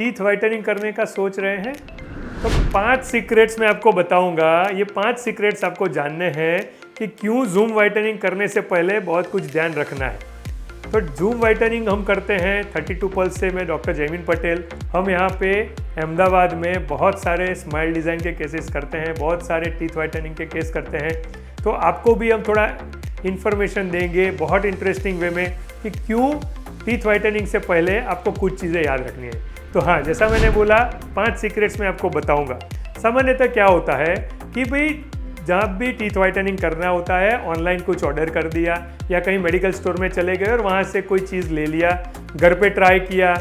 Teeth whitening करने का सोच रहे हैं तो 5 सीक्रेट्स मैं आपको बताऊंगा। ये 5 सीक्रेट्स आपको जानने हैं कि क्यों जूम वाइटनिंग करने से पहले बहुत कुछ ध्यान रखना है। तो जूम वाइटनिंग हम करते हैं 32 पल्स से। मैं डॉक्टर जयमीन पटेल। हम यहाँ पे अहमदाबाद में बहुत सारे स्माइल डिज़ाइन के केसेस करते हैं, बहुत सारे टीथ वाइटनिंग के केस करते हैं। तो आपको भी हम थोड़ा इन्फॉर्मेशन देंगे बहुत इंटरेस्टिंग वे में कि क्यों टीथ वाइटनिंग से पहले आपको कुछ चीज़ें याद रखनी है। तो हाँ, जैसा मैंने बोला 5 सीक्रेट्स में आपको बताऊंगा। सामान्यतः क्या होता है कि भाई जहाँ भी टीथ वाइटनिंग करना होता है, ऑनलाइन कुछ ऑर्डर कर दिया या कहीं मेडिकल स्टोर में चले गए और वहाँ से कोई चीज़ ले लिया, घर पे ट्राई किया,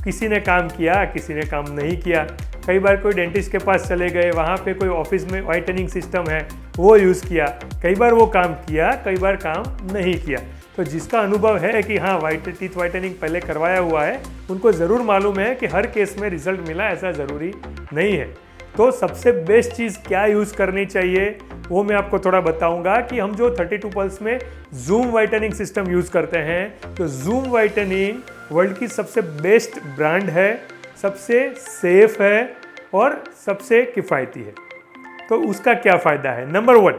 किसी ने काम किया, किसी ने काम नहीं किया। कई बार कोई डेंटिस्ट के पास चले गए, वहाँ पे कोई ऑफिस में वाइटनिंग सिस्टम है वो यूज़ किया। कई बार वो काम किया, कई बार काम नहीं किया। तो जिसका अनुभव है कि हाँ टीथ वाइटनिंग पहले करवाया हुआ है, उनको ज़रूर मालूम है कि हर केस में रिजल्ट मिला ऐसा ज़रूरी नहीं है। तो सबसे बेस्ट चीज़ क्या यूज़ करनी चाहिए वो मैं आपको थोड़ा बताऊंगा कि हम जो 32 पल्स में जूम वाइटनिंग सिस्टम यूज़ करते हैं, तो जूम वाइटनिंग वर्ल्ड की सबसे बेस्ट ब्रांड है, सबसे सेफ है और सबसे किफ़ायती है। तो उसका क्या फ़ायदा है? नंबर 1,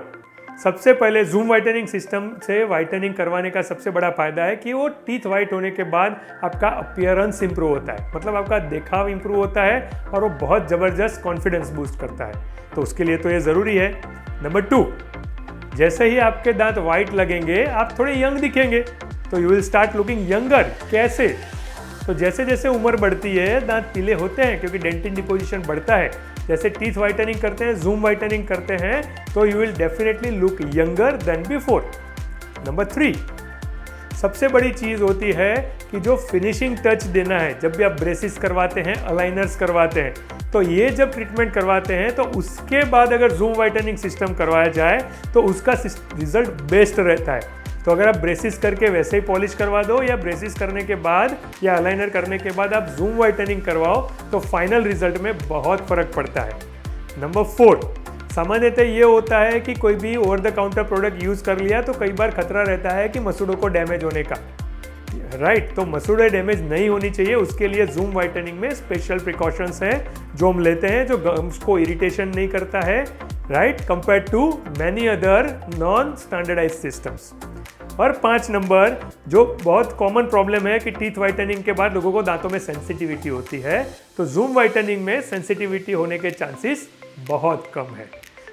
सबसे पहले जूम वाइटनिंग सिस्टम से वाइटनिंग करवाने का सबसे बड़ा फायदा है कि वो टीथ वाइट होने के बाद आपका अपीयरेंस इंप्रूव होता है, मतलब आपका देखाव इंप्रूव होता है और वो बहुत ज़बरदस्त कॉन्फिडेंस बूस्ट करता है। तो उसके लिए तो ये ज़रूरी है। नंबर 2, जैसे ही आपके दांत वाइट लगेंगे आप थोड़े यंग दिखेंगे, तो you will start looking younger. कैसे? तो जैसे जैसे उम्र बढ़ती है दांत पीले होते हैं क्योंकि डेंटिन डिपोजिशन बढ़ता है। जैसे टीथ वाइटनिंग करते हैं, जूम वाइटनिंग करते हैं, तो you will definitely look younger than before. Number 3, सबसे बड़ी चीज़ होती है कि जो फिनिशिंग टच देना है जब भी आप ब्रेसिस करवाते हैं, अलाइनर्स करवाते हैं, तो ये जब ट्रीटमेंट करवाते हैं तो उसके बाद अगर जूम वाइटनिंग सिस्टम करवाया जाए तो उसका रिजल्ट बेस्ट रहता है। तो अगर आप ब्रेसिस करके वैसे ही पॉलिश करवा दो या ब्रेसिस करने के बाद या अलाइनर करने के बाद आप जूम वाइटनिंग करवाओ तो फाइनल रिजल्ट में बहुत फर्क पड़ता है। नंबर 4, सामान्यतः ये होता है कि कोई भी over the counter product use कर लिया तो कई बार खतरा रहता है कि मसूड़ों को डैमेज होने का, राइट। तो मसूड़े डैमेज नहीं होनी चाहिए, उसके लिए जूम वाइटनिंग में स्पेशल प्रिकॉशंस हैं जो हम लेते हैं, जो गम्स को इरिटेशन नहीं करता है, right, compare to many other non standardize systems. और 5 नंबर, जो बहुत कॉमन प्रॉब्लम है कि टीथ वाइटनिंग के बाद लोगों को दांतों में सेंसिटिविटी होती है, तो जूम वाइटनिंग में सेंसिटिविटी होने के चांसेस बहुत कम है।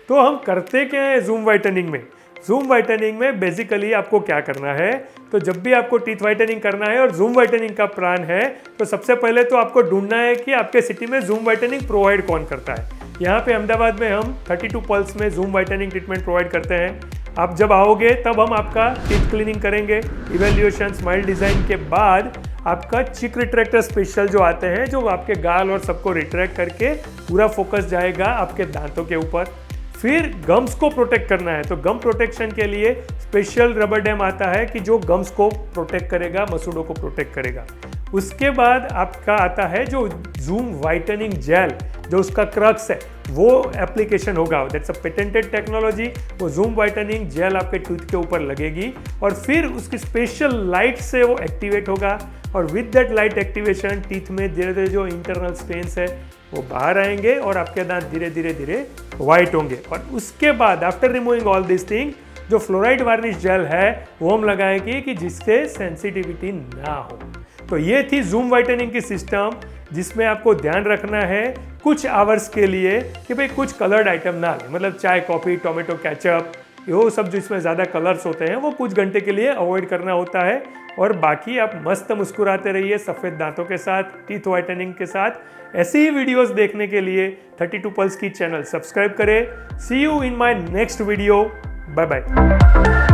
तो हम करते क्या है जूम वाइटनिंग में? जूम वाइटनिंग में बेसिकली आपको क्या करना है, तो जब भी आपको टीथ वाइटनिंग करना है और जूम वाइटनिंग का प्लान है, तो सबसे पहले तो आपको ढूंढना है कि आपके सिटी में जूम वाइटनिंग प्रोवाइड कौन करता है। यहाँ पे अहमदाबाद में हम 32 पल्स में जूम वाइटनिंग ट्रीटमेंट प्रोवाइड करते हैं। आप जब आओगे तब हम आपका टीथ क्लीनिंग करेंगे, इवेल्युएशन, स्माइल डिज़ाइन के बाद आपका चिक रिट्रैक्टर स्पेशल जो आते हैं, जो आपके गाल और सबको रिट्रैक्ट करके पूरा फोकस जाएगा आपके दांतों के ऊपर। फिर गम्स को प्रोटेक्ट करना है, तो गम प्रोटेक्शन के लिए स्पेशल रबर डैम आता है कि जो गम्स को प्रोटेक्ट करेगा, मसूड़ों को प्रोटेक्ट करेगा। उसके बाद आपका आता है जो जूम वाइटनिंग जेल, जो उसका क्रक्स है, वो एप्लीकेशन होगा, दैट्स अ पेटेंटेड टेक्नोलॉजी। वो जूम वाइटनिंग जेल आपके टूथ के ऊपर लगेगी और फिर उसकी स्पेशल लाइट से वो एक्टिवेट होगा और with that light activation teeth में धीरे धीरे जो इंटरनल स्टेन्स है वो बाहर आएंगे और आपके दांत धीरे धीरे धीरे वाइट होंगे। और उसके बाद after removing all this thing, जो फ्लोराइड वार्निश जेल है वो हम लगाएंगे कि जिससे सेंसिटिविटी ना हो। तो ये थी जूम वाइटनिंग की सिस्टम, जिसमें आपको ध्यान रखना है कुछ आवर्स के लिए कि भाई कुछ कलर्ड आइटम ना लें, मतलब चाय, कॉफ़ी, टोमेटो केचप, वो सब जो इसमें ज़्यादा कलर्स होते हैं वो कुछ घंटे के लिए अवॉइड करना होता है। और बाकी आप मस्त मुस्कुराते रहिए सफ़ेद दांतों के साथ, टीथ वाइटनिंग के साथ। ऐसी ही वीडियोस देखने के लिए 32 पल्स की चैनल सब्सक्राइब करें। See you in my next video. Bye bye.